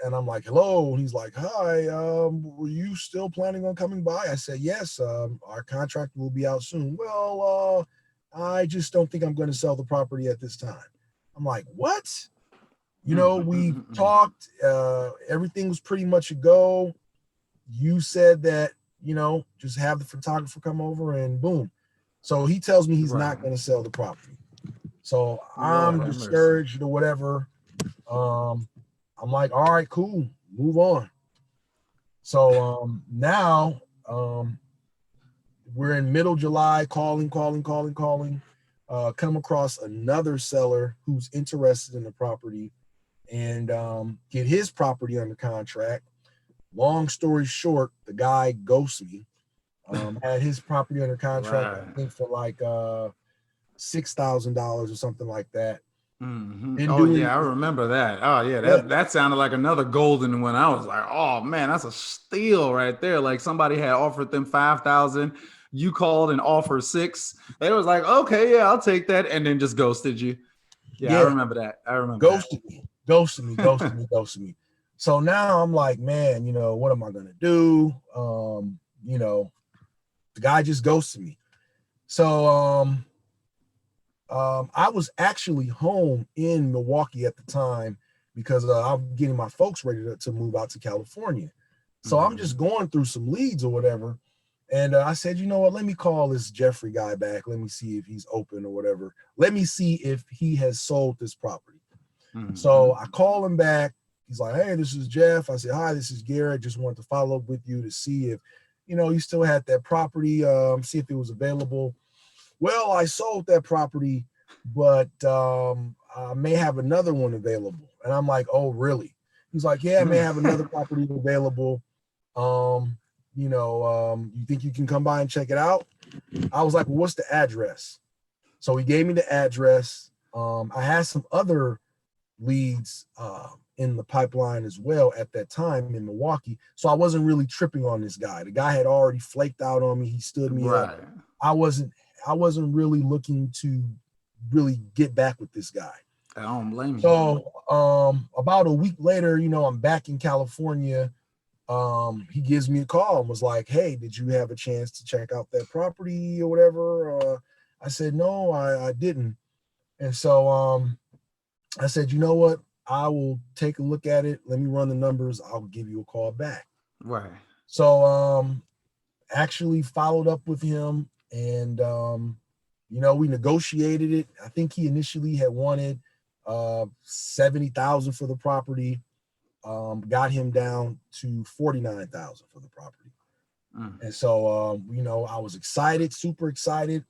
And I'm like, hello. And he's like, hi, were you still planning on coming by? I said, yes, our contract will be out soon. Well, I just don't think I'm going to sell the property at this time. I'm like, what? We talked, everything was pretty much a go. You said that, just have the photographer come over and boom. So he tells me he's not going to sell the property. So I'm discouraged or whatever. I'm like, all right, cool, move on. So now we're in middle July, calling, come across another seller who's interested in the property and get his property under contract. Long story short, the guy ghosts me. Had his property under contract, I think for like $6,000 or something like that. Mm-hmm. Oh yeah, I remember that. Oh yeah, that sounded like another golden one. I was like, oh man, that's a steal right there. Like somebody had offered them 5,000. You called and offered 6. They was like, okay, yeah, I'll take that, and then just ghosted you. Yeah, I remember that. Ghosted me. So now I'm like, man, what am I gonna do? The guy just ghosted me. So I was actually home in Milwaukee at the time because I'm getting my folks ready to move out to California. So I'm just going through some leads or whatever. And I said, you know what, let me call this Jeffrey guy back. Let me see if he's open or whatever. Let me see if he has sold this property. So I call him back. He's like, hey, this is Jeff. I said, hi, this is Garrett. Just wanted to follow up with you to see if, you still had that property, see if it was available. Well, I sold that property, but I may have another one available. And I'm like, oh, really? He's like, yeah, I may have another property available. You think you can come by and check it out? I was like, well, what's the address? So he gave me the address. I had some other leads in the pipeline as well at that time in Milwaukee. So I wasn't really tripping on this guy. The guy had already flaked out on me. He stood me up. I wasn't really looking to really get back with this guy. I don't blame you. So about a week later, I'm back in California. He gives me a call and was like, hey, did you have a chance to check out that property or whatever? I said, no, I didn't. And so I said, you know what? I will take a look at it. Let me run the numbers. I'll give you a call back. Right. So actually followed up with him and, we negotiated it. I think he initially had wanted $70,000 for the property. Got him down to $49,000 for the property. And so, I was excited, super excited.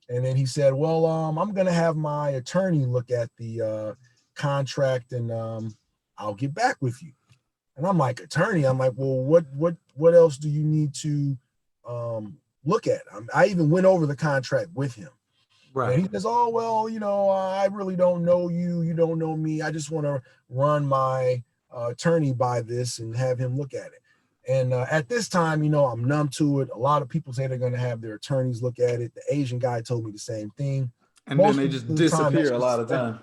And then he said, well, I'm going to have my attorney look at the contract and I'll get back with you. And I'm like, attorney? I'm like, well, what else do you need to look at? I even went over the contract with him. Right. And he says, oh, well, I really don't know you. You don't know me. I just want to run my attorney by this and have him look at it. And at this time, I'm numb to it. A lot of people say they're going to have their attorneys look at it. The Asian guy told me the same thing. And then they just disappear a lot of time.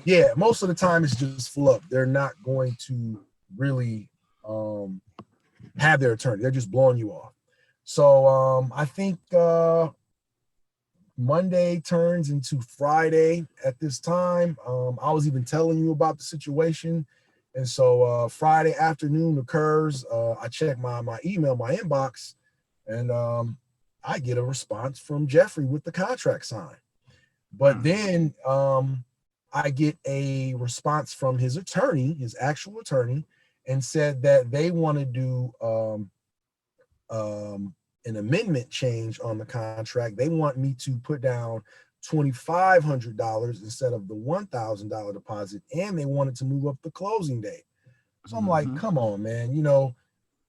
Yeah, most of the time it's just fluff. They're not going to really have their attorney. They're just blowing you off. So I think Monday turns into Friday at this time. I was even telling you about the situation. And so Friday afternoon occurs. I check my email, my inbox, and I get a response from Jeffrey with the contract signed. But then I get a response from his attorney, his actual attorney, and said that they want to do an amendment change on the contract. They want me to put down $2,500 instead of the $1,000 deposit, and they wanted to move up the closing date. So I'm like, come on, man.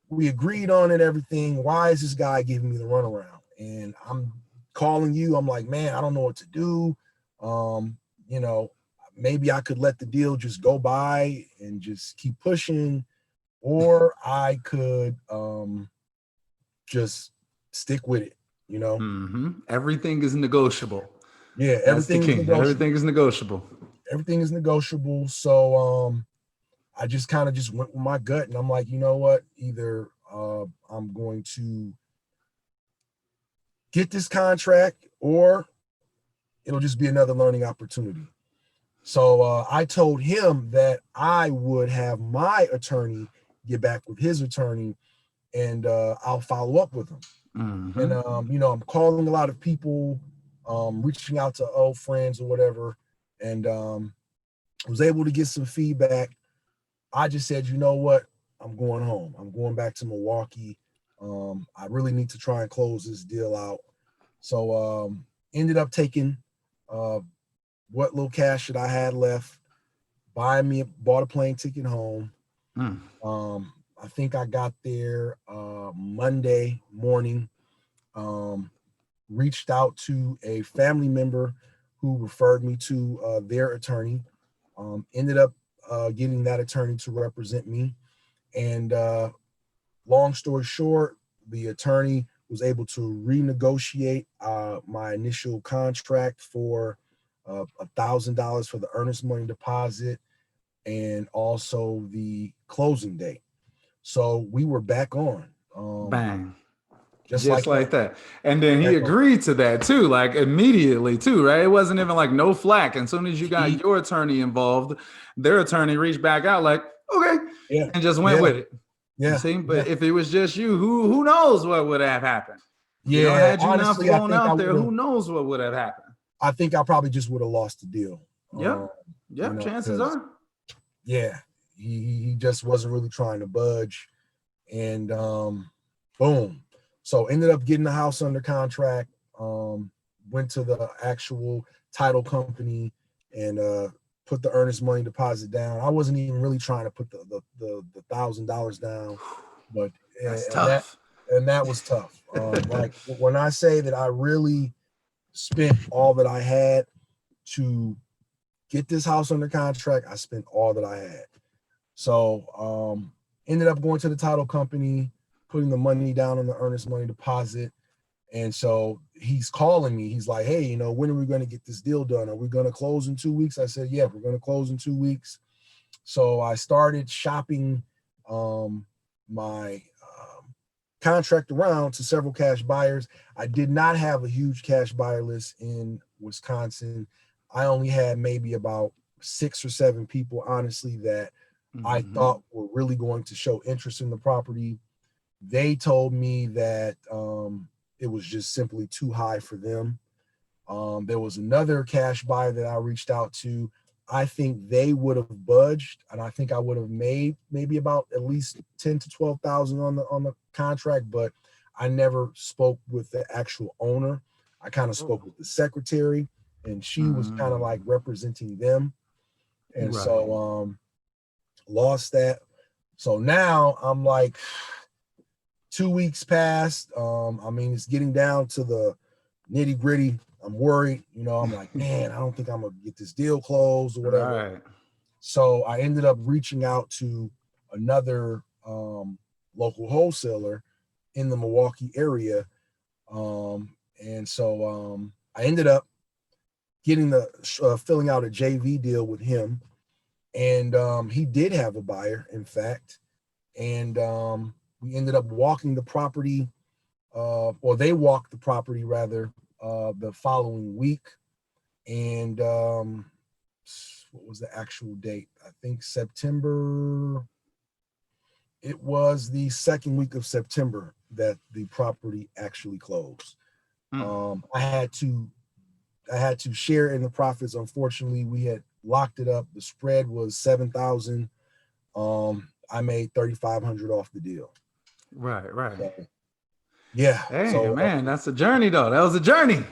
We agreed on it, everything. Why is this guy giving me the runaround? And I'm calling you. I'm like, man, I don't know what to do. Maybe I could let the deal just go by and just keep pushing, or I could just stick with it, Everything is negotiable. Yeah, everything is negotiable. Everything is negotiable. Everything is negotiable. So I just kind of just went with my gut, and I'm like, you know what? Either I'm going to get this contract, or it'll just be another learning opportunity. So I told him that I would have my attorney get back with his attorney, and I'll follow up with him. Mm-hmm. And you know, I'm calling a lot of people, reaching out to old friends or whatever, and was able to get some feedback. I just said, you know what? I'm going home. I'm going back to Milwaukee. I really need to try and close this deal out. So ended up taking what little cash that I had left, bought a plane ticket home. I think I got there Monday morning. Reached out to a family member who referred me to their attorney. Ended up getting that attorney to represent me. And long story short, the attorney was able to renegotiate my initial contract for $1,000 for the earnest money deposit, and also the closing date. So we were back on. Bang. Just like that. And then he agreed to that too, like immediately too, right? It wasn't even like no flack. And as soon as you got your attorney involved, their attorney reached back out like, okay, and just went with it. Yeah. See, but if it was just you, who knows what would have happened? Yeah. You know, had you honestly, not flown out there, who knows what would have happened? I think I probably just would have lost the deal. Yep. You know, chances are. Yeah. He just wasn't really trying to budge. And boom. So ended up getting the house under contract, went to the actual title company and put the earnest money deposit down. I wasn't even really trying to put the $1,000 down, but that's tough. That was tough. Like when I say that I really spent all that I had to get this house under contract, I spent all that I had. So ended up going to the title company, putting the money down on the earnest money deposit. And so he's calling me. He's like, hey, you know, when are we going to get this deal done? Are we going to close in 2 weeks? I said, yeah, we're going to close in 2 weeks. So I started shopping my contract around to several cash buyers. I did not have a huge cash buyer list in Wisconsin. I only had maybe about 6 or 7 people, honestly, that I thought were really going to show interest in the property. They told me that it was just simply too high for them. There was another cash buyer that I reached out to. I think they would have budged, and I think I would have made maybe about at least 10 to 12,000 on the contract, but I never spoke with the actual owner. I kind of spoke with the secretary, and she was kind of like representing them. And so lost that. So now I'm like, 2 weeks passed. I mean, it's getting down to the nitty gritty. I'm worried, you know, I'm like, man, I don't think I'm gonna get this deal closed or whatever. Right. So I ended up reaching out to another local wholesaler in the Milwaukee area. And so I ended up getting filling out a JV deal with him. And he did have a buyer, in fact. And we ended up walking the property, or they walked the property rather, the following week. And what was the actual date? I think September. It was the second week of September that the property actually closed. I had to share in the profits. Unfortunately, we had locked it up. The spread was 7,000. I made 3,500 off the deal. Right. So, yeah. Hey, so, man, that's a journey though. That was a journey.